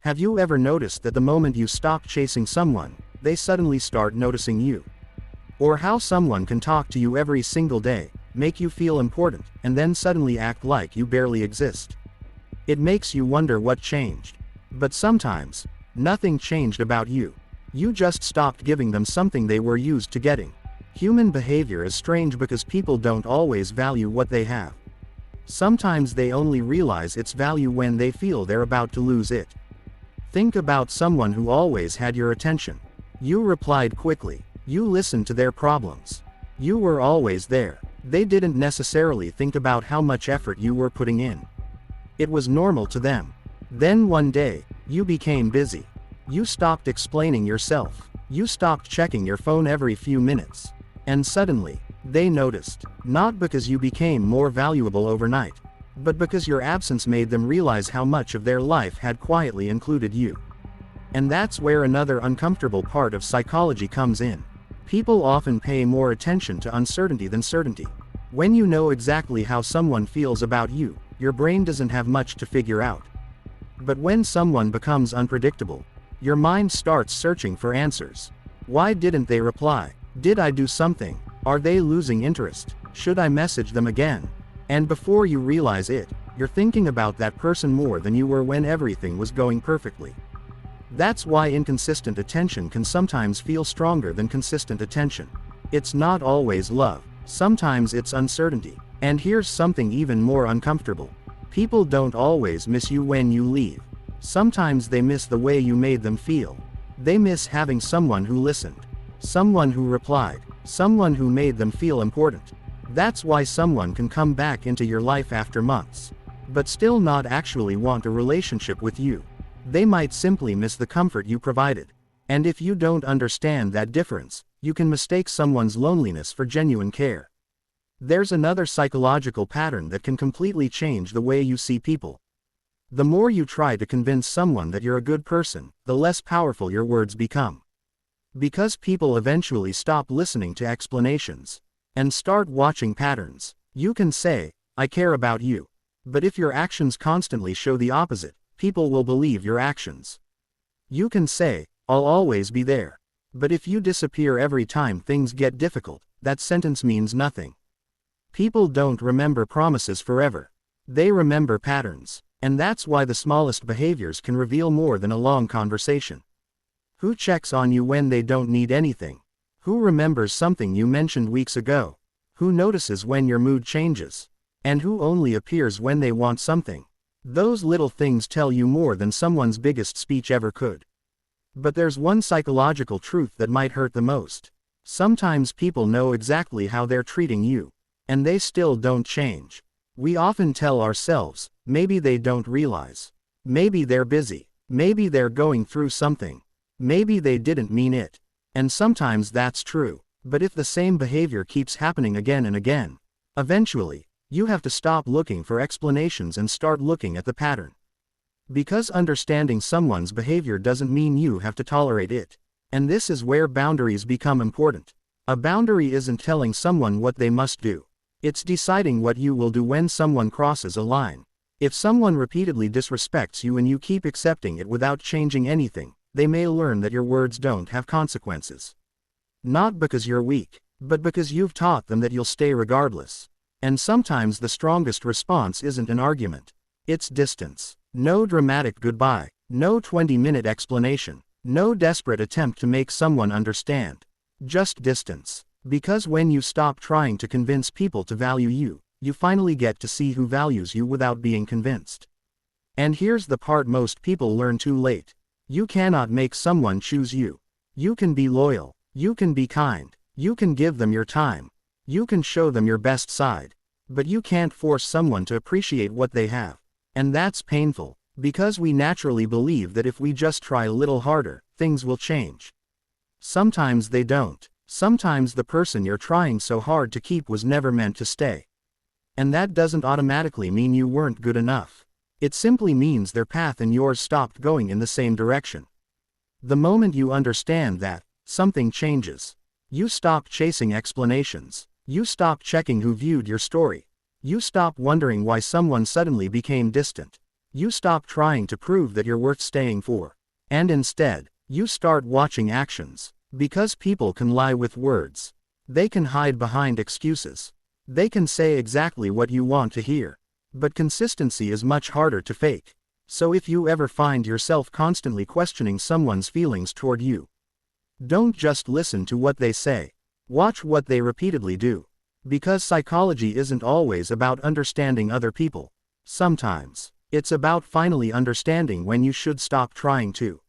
Have you ever noticed that the moment you stop chasing someone, they suddenly start noticing you? Or how someone can talk to you every single day, make you feel important, and then suddenly act like you barely exist? It makes you wonder what changed. But sometimes, nothing changed about you. You just stopped giving them something they were used to getting. Human behavior is strange because people don't always value what they have. Sometimes they only realize its value when they feel they're about to lose it. Think about someone who always had your attention. You replied quickly. You listened to their problems. You were always there. They didn't necessarily think about how much effort you were putting in. It was normal to them. Then one day, you became busy. You stopped explaining yourself. You stopped checking your phone every few minutes. And suddenly, they noticed. Not because you became more valuable overnight, but because your absence made them realize how much of their life had quietly included you. And that's where another uncomfortable part of psychology comes in. People often pay more attention to uncertainty than certainty. When you know exactly how someone feels about you, your brain doesn't have much to figure out. But when someone becomes unpredictable, your mind starts searching for answers. Why didn't they reply? Did I do something? Are they losing interest? Should I message them again? And before you realize it, you're thinking about that person more than you were when everything was going perfectly. That's why inconsistent attention can sometimes feel stronger than consistent attention. It's not always love. Sometimes it's uncertainty. And here's something even more uncomfortable. People don't always miss you when you leave. Sometimes they miss the way you made them feel. They miss having someone who listened. Someone who replied. Someone who made them feel important. That's why someone can come back into your life after months, but still not actually want a relationship with you. They might simply miss the comfort you provided. And if you don't understand that difference, you can mistake someone's loneliness for genuine care. There's another psychological pattern that can completely change the way you see people. The more you try to convince someone that you're a good person, the less powerful your words become. Because people eventually stop listening to explanations and start watching patterns. You can say, "I care about you." But if your actions constantly show the opposite, people will believe your actions. You can say, "I'll always be there." But if you disappear every time things get difficult, that sentence means nothing. People don't remember promises forever. They remember patterns. And that's why the smallest behaviors can reveal more than a long conversation. Who checks on you when they don't need anything? Who remembers something you mentioned weeks ago? Who notices when your mood changes? And who only appears when they want something? Those little things tell you more than someone's biggest speech ever could. But there's one psychological truth that might hurt the most. Sometimes people know exactly how they're treating you, and they still don't change. We often tell ourselves, maybe they don't realize. Maybe they're busy. Maybe they're going through something. Maybe they didn't mean it. And sometimes that's true. But if the same behavior keeps happening again and again, eventually, you have to stop looking for explanations and start looking at the pattern. Because understanding someone's behavior doesn't mean you have to tolerate it. And this is where boundaries become important. A boundary isn't telling someone what they must do. It's deciding what you will do when someone crosses a line. If someone repeatedly disrespects you and you keep accepting it without changing anything, they may learn that your words don't have consequences. Not because you're weak, but because you've taught them that you'll stay regardless. And sometimes the strongest response isn't an argument. It's distance. No dramatic goodbye. No 20-minute explanation. No desperate attempt to make someone understand. Just distance. Because when you stop trying to convince people to value you, you finally get to see who values you without being convinced. And here's the part most people learn too late. You cannot make someone choose you. You can be loyal. You can be kind. You can give them your time. You can show them your best side. But you can't force someone to appreciate what they have. And that's painful, because we naturally believe that if we just try a little harder, things will change. Sometimes they don't. Sometimes the person you're trying so hard to keep was never meant to stay. And that doesn't automatically mean you weren't good enough. It simply means their path and yours stopped going in the same direction. The moment you understand that, something changes. You stop chasing explanations. You stop checking who viewed your story. You stop wondering why someone suddenly became distant. You stop trying to prove that you're worth staying for. And instead, you start watching actions. Because people can lie with words. They can hide behind excuses. They can say exactly what you want to hear. But consistency is much harder to fake. So if you ever find yourself constantly questioning someone's feelings toward you, don't just listen to what they say. Watch what they repeatedly do. Because psychology isn't always about understanding other people. Sometimes, it's about finally understanding when you should stop trying to.